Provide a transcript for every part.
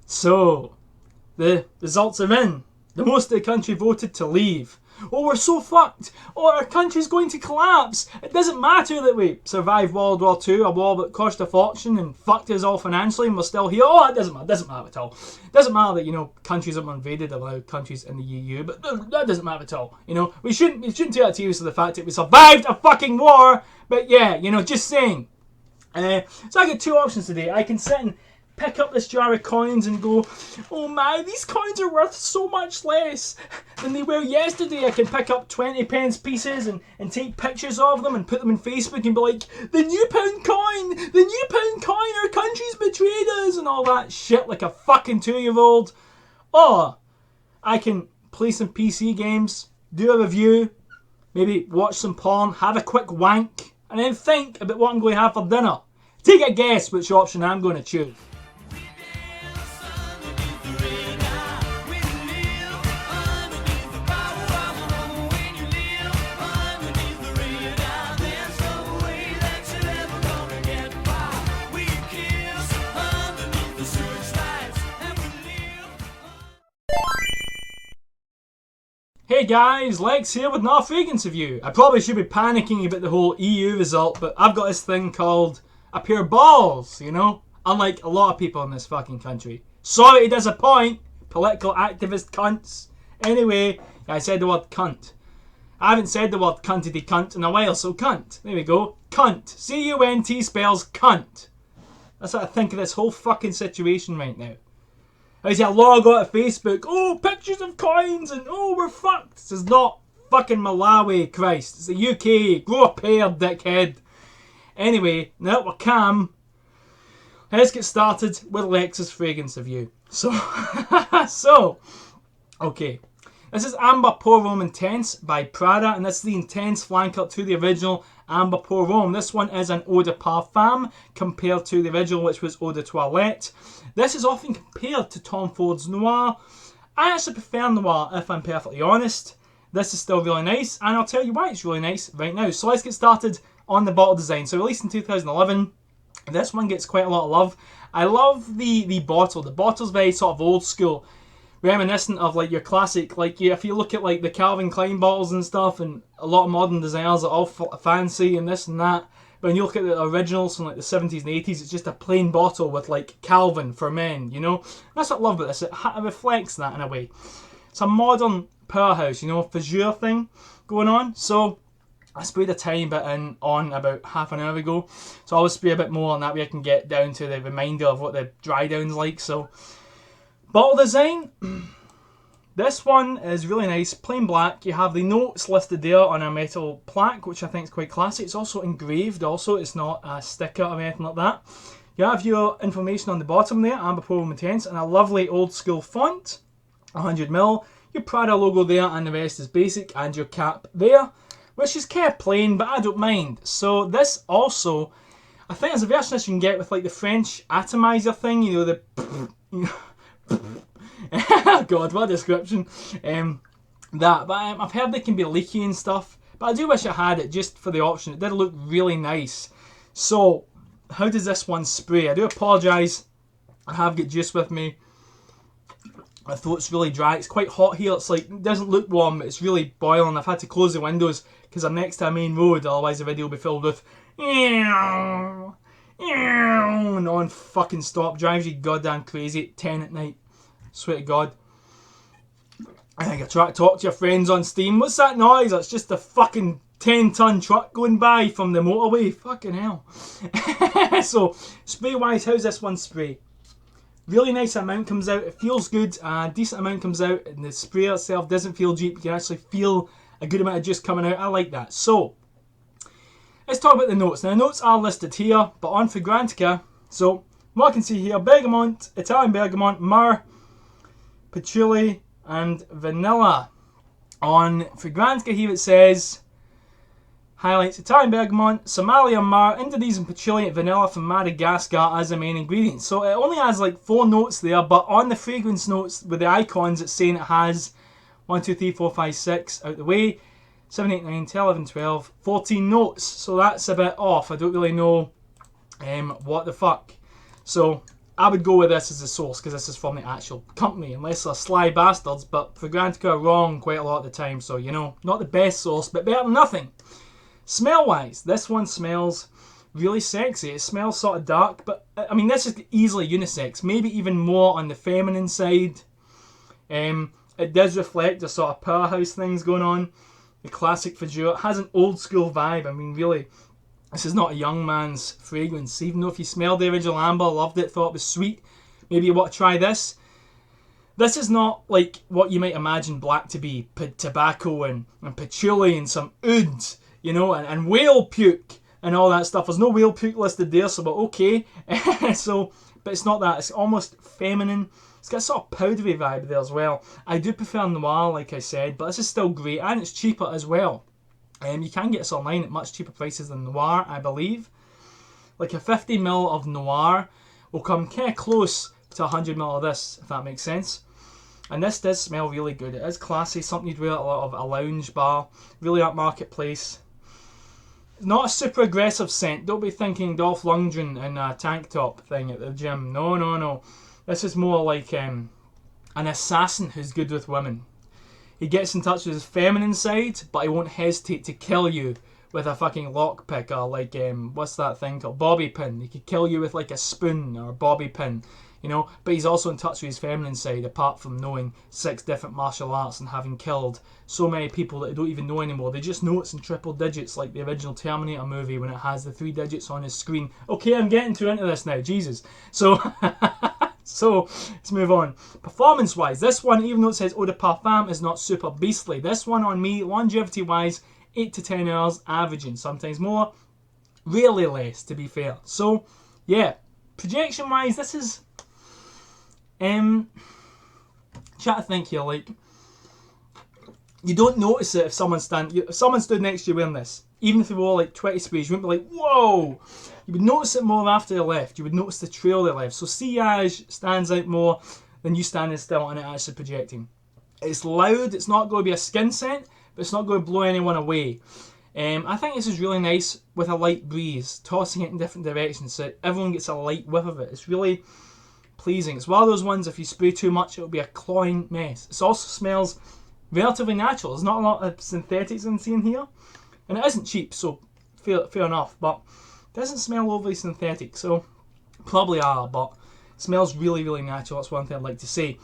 So, the results are in. The most of the country voted to leave. Oh, we're so fucked. Oh, our country's going to collapse. It doesn't matter that we survived World War II, a war that cost a fortune and fucked us all financially, and we're still here. Oh, it doesn't matter. It doesn't matter at all. It doesn't matter that, you know, countries that were invaded are countries in the EU, but that doesn't matter at all. You know, we shouldn't take that seriously, the fact that we survived a fucking war. But yeah, you know, just saying. So I get two options today. I can sit and pick up this jar of coins and go, oh my, these coins are worth so much less than they were yesterday. I can pick up 20 pence pieces and take pictures of them and put them on Facebook and be like, the new pound coin, our country's betrayed us, and all that shit like a fucking 2-year-old. Or I can play some PC games, do a review, maybe watch some porn, have a quick wank, and then think about what I'm going to have for dinner. Take a guess which option I'm going to choose. Hey guys, Lex here with another fragrance review. I probably should be panicking about the whole EU result, but I've got this thing called a pair of balls, you know? Unlike a lot of people in this fucking country. Sorry to disappoint, political activist cunts. Anyway, I said the word cunt. I haven't said the word cuntity cunt in a while, so cunt. There we go. Cunt. C-U-N-T spells cunt. That's what I think of this whole fucking situation right now. I see a lot got to Facebook, oh, pictures of coins, and oh, we're fucked. This is not fucking Malawi, Christ. It's the UK. Grow a pair, dickhead. Anyway, now that we're calm, let's get started with Lex's fragrance review. So, okay. This is Amber Pour Rome Intense by Prada, and this is the intense flanker to the original Amber Pour Rome. This one is an eau de parfum compared to the original, which was eau de toilette. This is often compared to Tom Ford's Noir. I actually prefer Noir, if I'm perfectly honest. This is still really nice, and I'll tell you why it's really nice right now. So let's get started on the bottle design. So released in 2011, this one gets quite a lot of love. I love the bottle. The bottle's very sort of old school, reminiscent of like your classic, like if you look at like the Calvin Klein bottles and stuff, and a lot of modern designers are all fancy and this and that. But when you look at the originals from like the 70s and 80s, it's just a plain bottle with like Calvin for men, you know? That's what I love about this. It reflects that in a way. It's a modern powerhouse, you know, fissure thing going on. So I sprayed a tiny bit on about half an hour ago. So I always spray a bit more, and that way I can get down to the reminder of what the dry down's like. So bottle design. This one is really nice, plain black. You have the notes listed there on a metal plaque, which I think is quite classy. It's also engraved also, it's not a sticker or anything like that. You have your information on the bottom there, Amber Pour Rome Intense, and a lovely old school font, 100ml. Your Prada logo there, and the rest is basic, and your cap there, which is kind of plain, but I don't mind. So this also, I think there's a version that you can get with like the French atomizer thing, you know, the God, what a description. But I've heard they can be leaky and stuff, but I do wish I had it just for the option. It did look really nice. So, how does this one spray? I do apologise, I have got juice with me. My throat's really dry. It's quite hot here. It's like, it doesn't look warm, but it's really boiling. I've had to close the windows because I'm next to a main road, otherwise the video will be filled with non-fucking stop. Drives you goddamn crazy at 10 at night. Swear to God. I think I try to talk to your friends on Steam. What's that noise? It's just a fucking 10-ton truck going by from the motorway. Fucking hell. So, spray-wise, how's this one spray? Really nice amount comes out. It feels good. A decent amount comes out. And the spray itself doesn't feel cheap. You can actually feel a good amount of juice coming out. I like that. So, let's talk about the notes. Now, the notes are listed here, but on Fragrantica. So, what I can see here, bergamot, Italian bergamot, myrrh, patchouli and vanilla. On Fragrantica here it says, highlights Italian bergamot, Somalia myrrh, Indonesian patchouli, vanilla from Madagascar as the main ingredients. So it only has like 4 notes there, but on the fragrance notes with the icons it's saying it has 1, 2, 3, 4, 5, 6 out the way, 7, 8, 9, 10, 11, 12, 14 notes. So that's a bit off. I don't really know what the fuck. So I would go with this as a source because this is from the actual company, unless they're sly bastards, but Fragrantica are wrong quite a lot of the time, so you know, not the best source, but better than nothing. Smell-wise, this one smells really sexy. It smells sort of dark, but I mean, this is easily unisex, maybe even more on the feminine side. It does reflect the sort of powerhouse things going on, the classic Fajur. It has an old school vibe. I mean, really, this is not a young man's fragrance. Even though if you smelled the original Amber, loved it, thought it was sweet, maybe you want to try this. This is not like what you might imagine black to be. Tobacco and patchouli and some oud, you know, and whale puke and all that stuff. There's no whale puke listed there, so but okay. But it's not that. It's almost feminine. It's got a sort of powdery vibe there as well. I do prefer Noir, like I said, but this is still great, and it's cheaper as well. You can get this online at much cheaper prices than Noir, I believe. Like a 50ml of Noir will come kind of close to 100ml of this, if that makes sense. And this does smell really good. It is classy, something you'd wear at a lounge bar, really up marketplace. Not a super aggressive scent. Don't be thinking Dolph Lundgren in a tank top thing at the gym. No. This is more like an assassin who's good with women. He gets in touch with his feminine side, but he won't hesitate to kill you with a fucking lockpick or like, what's that thing called? Bobby pin. He could kill you with like a spoon or a bobby pin, you know. But he's also in touch with his feminine side, apart from knowing 6 different martial arts and having killed so many people that they don't even know anymore. They just know it's in triple digits, like the original Terminator movie when it has the 3 digits on his screen. Okay, I'm getting too into this now, Jesus. So... So, let's move on. Performance-wise, this one, even though it says Eau de Parfum, is not super beastly. This one on me, longevity-wise, 8 to 10 hours, averaging. Sometimes more, rarely less, to be fair. So, yeah. Projection-wise, this is... try to think here, like... You don't notice it if someone stood next to you wearing this. Even if they wore like 20 sprays, you wouldn't be like, whoa! You would notice it more after they left. You would notice the trail they left. So sillage stands out more than you standing still and it actually projecting. It's loud. It's not going to be a skin scent, but it's not going to blow anyone away. I think this is really nice with a light breeze, tossing it in different directions so everyone gets a light whiff of it. It's really pleasing. It's one of those ones, if you spray too much, it'll be a cloying mess. It also smells relatively natural. There's not a lot of synthetics I'm seeing here. And it isn't cheap, so fair enough, but it doesn't smell overly synthetic, so probably are, but it smells really, really natural. That's one thing I'd like to say.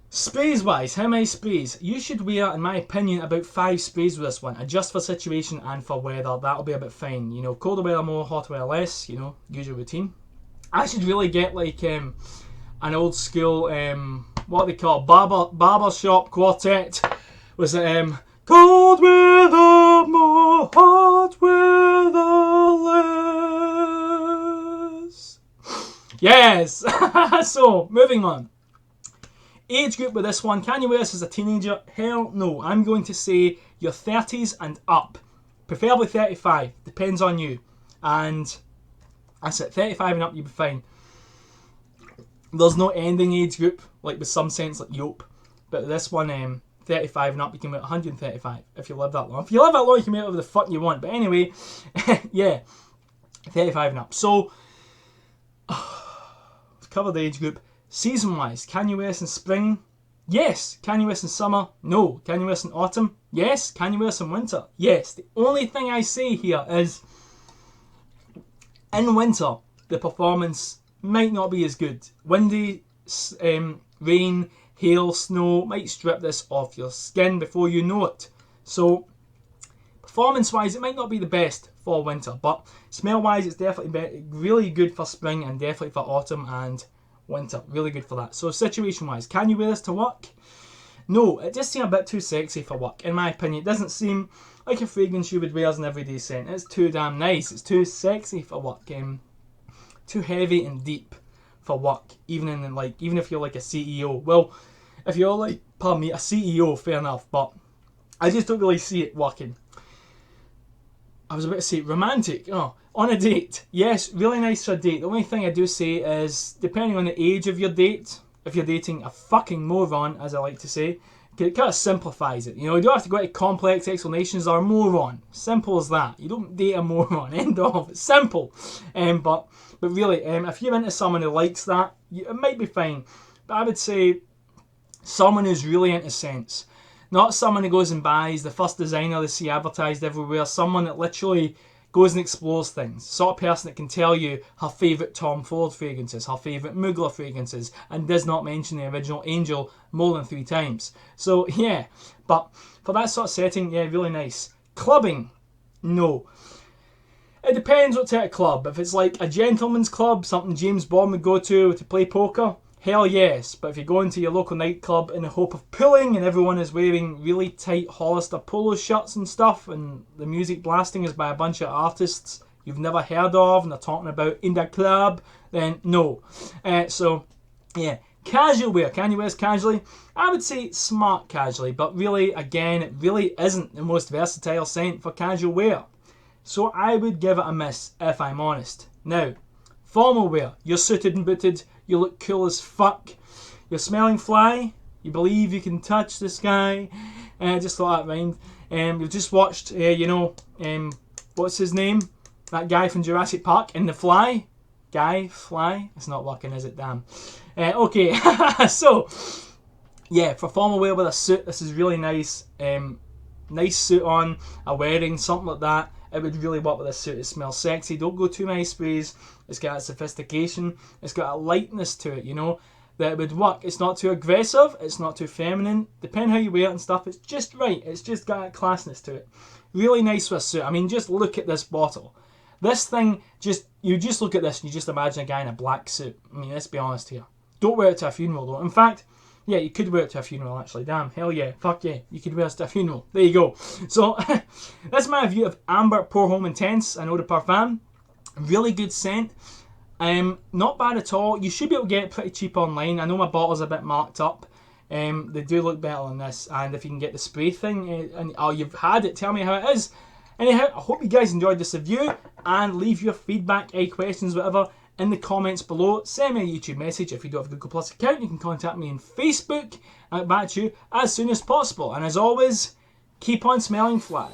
Sprays-wise, how many sprays? You should wear, in my opinion, about 5 sprays with this one. Adjust for situation and for weather. That'll be about fine. You know, colder weather more, hotter weather less, you know, usual routine. I should really get like an old school, what they call, barber shop quartet. Was it, cold weather more, hot weather less. Yes! So, moving on. Age group with this one. Can you wear this as a teenager? Hell no. I'm going to say your 30s and up. Preferably 35. Depends on you. And that's it. 35 and up, you'll be fine. There's no ending age group, like with some scents like Yope. But this one, 35 and up, you can wear 135 if you live that long. If you live that long, you can wear whatever the fuck you want. But anyway, yeah, 35 and up. So, we've covered the age group. Season-wise, can you wear this in spring? Yes. Can you wear this in summer? No. Can you wear this in autumn? Yes. Can you wear this in winter? Yes. The only thing I say here is, in winter, the performance might not be as good. Windy, rain, hail, snow might strip this off your skin before you know it. So, performance-wise, it might not be the best for winter, but smell-wise, it's definitely really good for spring and definitely for autumn and winter. Really good for that. So, situation-wise, can you wear this to work? No, it just seems a bit too sexy for work, in my opinion. It doesn't seem like a fragrance you would wear as an everyday scent. It's too damn nice. It's too sexy for work. Too heavy and deep for work, even if you're like a CEO. Well, if you're like, pardon me, a CEO, fair enough, but I just don't really see it working. I was about to say romantic. Oh, on a date, yes, really nice for a date. The only thing I do say is, depending on the age of your date, if you're dating a fucking moron, as I like to say, it kind of simplifies it. You know, you don't have to go into complex explanations or a moron. Simple as that. You don't date a moron. End of. It's simple. But But really, if you're into someone who likes that, it might be fine. But I would say someone who's really into scents. Not someone who goes and buys the first designer they see advertised everywhere. Someone that literally goes and explores things. Sort of person that can tell you her favourite Tom Ford fragrances, her favourite Mugler fragrances, and does not mention the original Angel more than 3 times. So yeah, but for that sort of setting, yeah, really nice. Clubbing, no. It depends what type of club. If it's like a gentleman's club, something James Bond would go to play poker, hell yes. But if you go into your local nightclub in the hope of pulling and everyone is wearing really tight Hollister polo shirts and stuff and the music blasting is by a bunch of artists you've never heard of and they're talking about in the club, then no. So yeah, casual wear. Can you wear this casually? I would say smart casually, but really, again, it really isn't the most versatile scent for casual wear. So I would give it a miss if I'm honest. Now, formal wear. You're suited and booted. You look cool as fuck. You're smelling fly. You believe you can touch the sky. Just thought that rhymed. You've just watched, what's his name? That guy from Jurassic Park in The Fly. Guy, fly. It's not working, is it? Damn. Okay, so, yeah, for formal wear with a suit, this is really nice. Nice suit on, a wedding, something like that. It would really work with this suit. It smells sexy. Don't go too many sprays. It's got a sophistication. It's got a lightness to it, that it would work. It's not too aggressive. It's not too feminine. Depending how you wear it and stuff, it's just right. It's just got a classness to it. Really nice with a suit. I mean, just look at this bottle. This thing, you just look at this and you just imagine a guy in a black suit. I mean, let's be honest here. Don't wear it to a funeral though. In fact, yeah, you could wear it to a funeral actually. Damn, hell yeah. Fuck yeah. You could wear it to a funeral. There you go. So, that's my review of Amber Pour Homme Intense, an eau de parfum. Really good scent. Not bad at all. You should be able to get it pretty cheap online. I know my bottle's a bit marked up. They do look better than this. And if you can get the spray thing, you've had it, tell me how it is. Anyhow, I hope you guys enjoyed this review. And leave your feedback, any questions, whatever, in the comments below. Send me a YouTube message. If you don't have a Google Plus account, you can contact me on Facebook. I'll get back to you as soon as possible. And as always, keep on smelling fly.